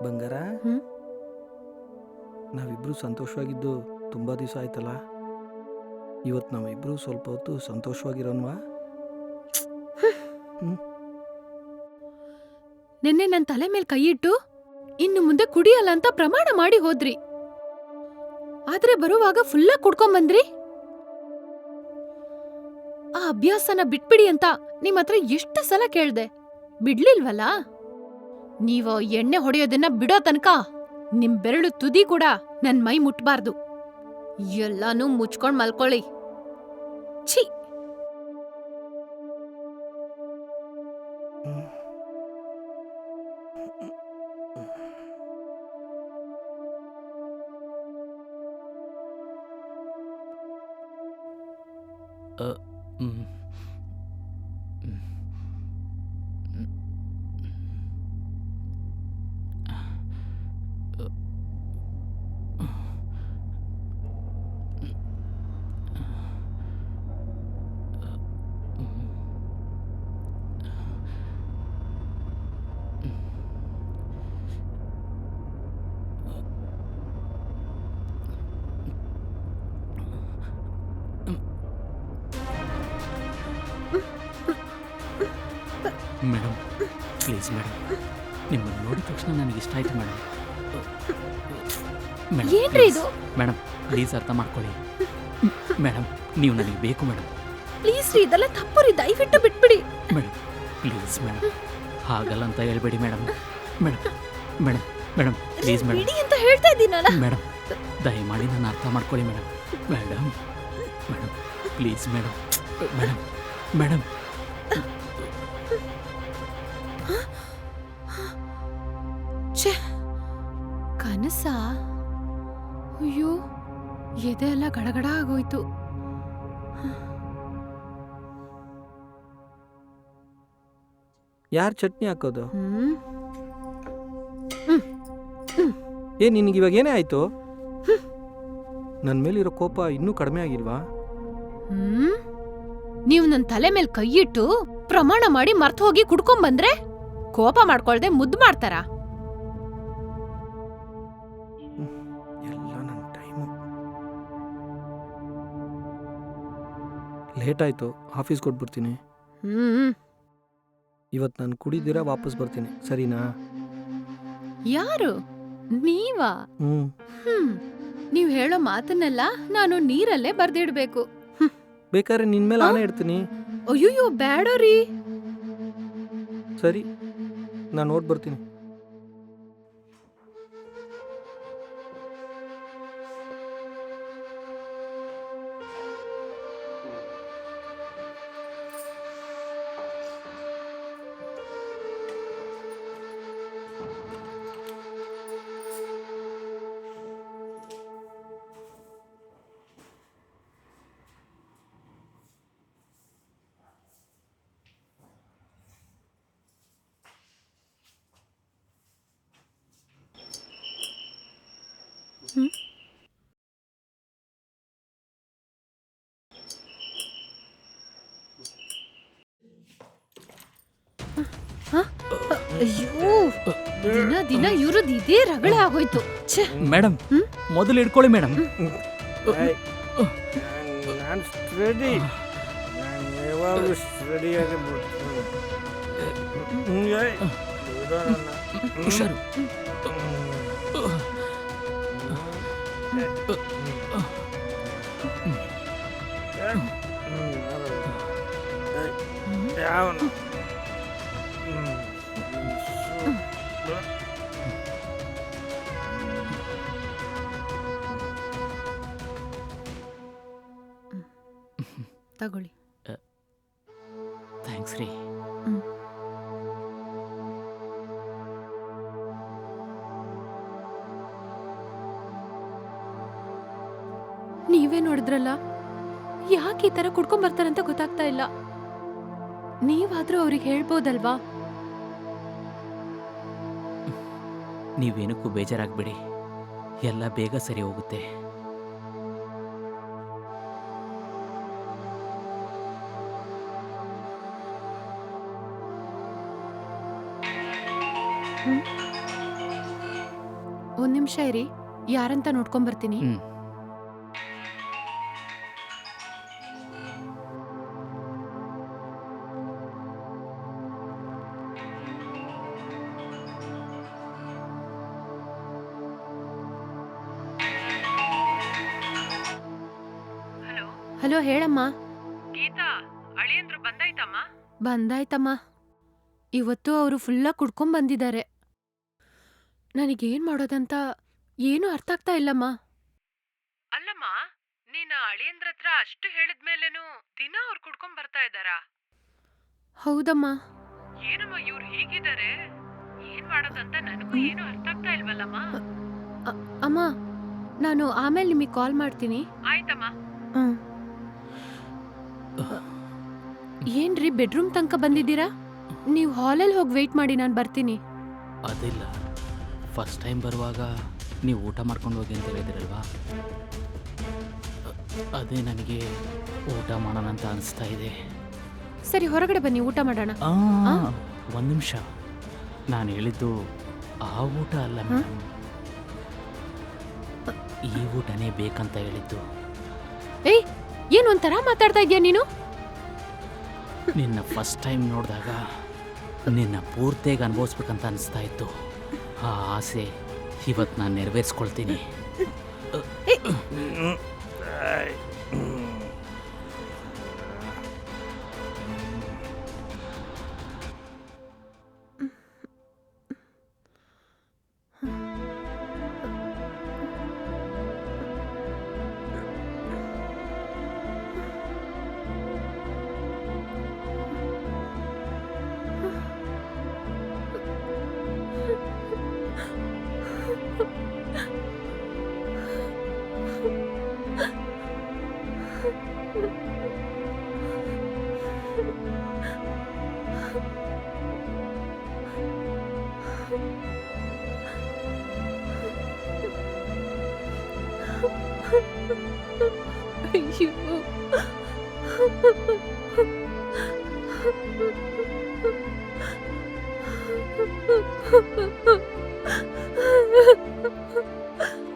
ಬಂಗಾರ, ಹ್ಮ್ ನಾವಿಬ್ರು ಸಂತೋಷವಾಗಿದ್ದು ತುಂಬ ದಿವಸ ಆಯ್ತಲ್ಲ. ಇವತ್ತು ನಾವಿಬ್ರು ಸ್ವಲ್ಪ ಹೊತ್ತು ಸಂತೋಷವಾಗಿರೋನ್ವಾ? ಹ್ಞೂ. ನಿನ್ನೆ ನನ್ನ ತಲೆ ಮೇಲೆ ಕೈ ಇಟ್ಟು ಇನ್ನು ಮುಂದೆ ಕುಡಿಯಲ್ಲ ಅಂತ ಪ್ರಮಾಣ ಮಾಡಿ ಹೋದ್ರಿ. ಆದ್ರೆ ಬರುವಾಗ ಫುಲ್ಲಾಗಿ ಕುಡ್ಕೊಂಬಂದ್ರಿ. ಆ ಅಭ್ಯಾಸನ ಬಿಟ್ಬಿಡಿ ಅಂತ ನಿಮ್ ಹತ್ರ ಎಷ್ಟು ಸಲ ಕೇಳ್ದೆ, ಬಿಡ್ಲಿಲ್ವಲ್ಲ. ನೀವು ಎಣ್ಣೆ ಹೊಡೆಯೋದನ್ನ ಬಿಡೋ ತನಕ ನಿಮ್ ಬೆರಳು ತುದಿ ಕೂಡ ನನ್ ಮೈ ಮುಟ್ಬಾರ್ದು. ಎಲ್ಲಾನು ಮುಚ್ಕೊಂಡ್ ಮಲ್ಕೊಳ್ಳಿ. ಛೀ. ಮೇಡಮ್, ಪ್ಲೀಸ್ ಮೇಡಮ್, ನಿಮ್ಮನ್ನು ನೋಡಿದ ತಕ್ಷಣ ನನಗೆ ಇಷ್ಟ ಆಯ್ತು ಮೇಡಮ್. ಏನ್ರಿ ಇದು? ಮೇಡಮ್ ಪ್ಲೀಸ್ ಅರ್ಥ ಮಾಡ್ಕೊಳ್ಳಿ ಮೇಡಮ್, ನೀವು ನನಗೆ ಬೇಕು ಮೇಡಮ್. ಪ್ಲೀಸ್ ರೀ, ಇದೆಲ್ಲ ತಪ್ಪು ರೀ, ದಯವಿಟ್ಟು ಬಿಟ್ಬಿಡಿ. ಮೇಡಮ್ ಪ್ಲೀಸ್ ಮೇಡಮ್, ಹಾಗಲ್ಲ ಅಂತ ಹೇಳ್ಬೇಡಿ madam. Madam madam madam please madam, ಬಿಡಿ ಅಂತ ಹೇಳ್ತಾ ಇದ್ದೀನಲ್ಲ. ಮೇಡಮ್ ದಯಮಾಡಿ ನನ್ನ ಅರ್ಥ ಮಾಡ್ಕೊಳ್ಳಿ madam. Madam madam please madam. Madam madam ಕನಸ? ಅಯ್ಯೋ, ಎದೆ ಎಲ್ಲ ಗಡಗಡ ಆಗೋಯ್ತು. ಯಾರು ಚಟ್ನಿ ಹಾಕೋದು? ಹ್ಮ್ ನಿನಗೆ ಇವಾಗ ಏನೇ ಆಯಿತು? ನನ್ನ ಮೇಲಿರೋ ಕೋಪ ಇನ್ನೂ ಕಡಿಮೆ ಆಗಿಲ್ವಾ? ಹ್ಮ್ ನೀವು ನನ್ನ ತಲೆ ಮೇಲೆ ಕೈ ಇಟ್ಟು ಪ್ರಮಾಣ ಮಾಡಿ ಮರ್ತು ಹೋಗಿ ಕುಡ್ಕೊಂಬಂದ್ರೆ ಕೋಪ ಮಾಡ್ಕೊಳ್ದೆ ಮುದ್ದು ಮಾಡ್ತಾರ? ಎಲ್ಲ ನನ್ನ ಟೈಮು. ಲೇಟ್ ಆಯಿತು, ಆಫೀಸ್ ಕೊಟ್ಬಿಡ್ತೀನಿ. ಇವತ್ತು ನಾನು ಕುಡಿದಿರ ವಾಪಸ್ ಬರ್ತೀನಿ, ಸರಿನಾ? ಯಾರು? ನೀವಾ? ಹ್ಞೂ. ನೀವ್ ಹೇಳೋ ಮಾತನ್ನೆಲ್ಲ ನಾನು ನೀರಲ್ಲೇ ಬರ್ದಿಡ್ಬೇಕು. ಬೇಕಾದ್ರೆ ನಿನ್ನ ಮೇಲೆ ಆಣೆ ಇಡ್ತೀನಿ. ಅಯ್ಯೋ ಬೇಡ ರೀ. ಸರಿ, ನಾನು ನೋಡ್ ಬರ್ತೀನಿ. ಅಯ್ಯೋ, ದಿನ ದಿನ ಇವ್ರದ್ದು ಇದೇ ರಗಳೆ ಆಗೋಯ್ತು. ಮೇಡಮ್ ಮೊದಲು ಇಟ್ಕೊಳ್ಳಿ ಮೇಡಮ್. ನಾನು ಸ್ಟಡಿ, ನಾನು ಯಾವಾಗಲೂ ಸ್ಟಡಿಯಾಗಿ ಹುಷಾರು. ಯಾವನು ತಗೊಳ್ಳಿ. ಥ್ಯಾಂಕ್ಸ್ ರೀ. ನೀವೇ ನೋಡಿದ್ರಲ್ಲ, ಯಾಕೆ ಈ ತರ ಕುಡ್ಕೊಂಡ್ ಬರ್ತಾರಂತ ಗೊತ್ತಾಗ್ತಾ ಇಲ್ಲ. ನೀವಾದ್ರೂ ಅವ್ರಿಗೆ ಹೇಳ್ಬೋದಲ್ವಾ? ನೀವೇನಕ್ಕೂ ಬೇಜಾರಾಗ್ಬಿಡಿ, ಎಲ್ಲ ಬೇಗ ಸರಿ ಹೋಗುತ್ತೆ. ಒಂದ್ ನಿಮಿಷ ಇರಿ, ಯಾರಂತ ನೋಡ್ಕೊಂಬರ್ತೀನಿ. ಹ್ಞೂ ಹಲೋ, ಹೇಳಮ್ಮ. ಗೀತಾ, ಅಳಿಯಂದ್ರು ಬಂದಾಯ್ತಮ್ಮ? ಬಂದಾಯ್ತಮ್ಮ. ಇವತ್ತು ಅವರು ಫುಲ್ಲಾಗಿ ಕುಡ್ಕೊಂಡ್ ಬಂದಿದ್ದಾರೆ. ನನಗೇನ್ ಮಾಡೋದಂತ ಏನೂ ಅರ್ಥ ಆಗ್ತಾ ಇಲ್ಲಮ್ಮ. ಅಲ್ಲಮ್ಮ, ನೀನ್ ಅಳಿಯಂದ್ರ ಹತ್ರ ಅಷ್ಟು ಹೇಳಿದ್ಮೇಲೇನು ದಿನ ಅವ್ರು ಕುಡ್ಕೊಂಡ್ ಬರ್ತಾ ಇದ್ದಾರಾ? ಹೌದಮ್ಮ. ಏನಮ್ಮ ಇವ್ರು ಹೀಗಿದ್ದಾರೆ? ಏನ್ ಮಾಡೋದಂತ ನನಗೂ ಏನು ಅರ್ಥ ಆಗ್ತಾ ಇಲ್ವಲ್ಲಮ್ಮ. ಅಮ್ಮ, ನಾನು ಆಮೇಲೆ ನಿಮಗೆ ಕಾಲ್ ಮಾಡ್ತೀನಿ. ಆಯ್ತಮ್ಮ. ಹ್ಮ್. ಏನ್ರಿ, ಬೆಡ್ರೂಮ್ ತನಕ ಬಂದಿದ್ದೀರಾ? ನೀವು ಹಾಲಲ್ಲಿ ಹೋಗಿ ವೆಯ್ಟ್ ಮಾಡಿ, ನಾನು ಬರ್ತೀನಿ. ಅದಿಲ್ಲ, ಫಸ್ಟ್ ಟೈಮ್ ಬರುವಾಗ ನೀವು ಊಟ ಮಾಡ್ಕೊಂಡು ಹೋಗಿ ಅಂತ ಹೇಳಿದಿರಲ್ವಾ, ಅದೇ ನನಗೆ ಊಟ ಮಾಡೋಣ ಅಂತ ಅನಿಸ್ತಾ ಇದೆ. ಸರಿ, ಹೊರಗಡೆ ಬನ್ನಿ, ಊಟ ಮಾಡೋಣ. ಒಂದು ನಿಮಿಷ, ನಾನು ಹೇಳಿದ್ದು ಆ ಊಟ ಅಲ್ಲ ಮೇಡಮ್, ಈ ಊಟನೇ ಬೇಕಂತ ಹೇಳಿದ್ದು. ಏಯ್, ಏನು ಒಂಥರ ಮಾತಾಡ್ತಾ ಇದೀಯ ನೀನು? ನಿನ್ನ ಫಸ್ಟ್ ಟೈಮ್ ನೋಡಿದಾಗ ನಿನ್ನ ಪೂರ್ತಿಯಾಗಿ ಅನುಭವಿಸ್ಬೇಕಂತ ಅನಿಸ್ತಾ ಇತ್ತು. ಆ ಆಸೆ ಇವತ್ತು ನಾನು ನೆರವೇರಿಸ್ಕೊಳ್ತೀನಿ. ಅಯ್ಯೋ.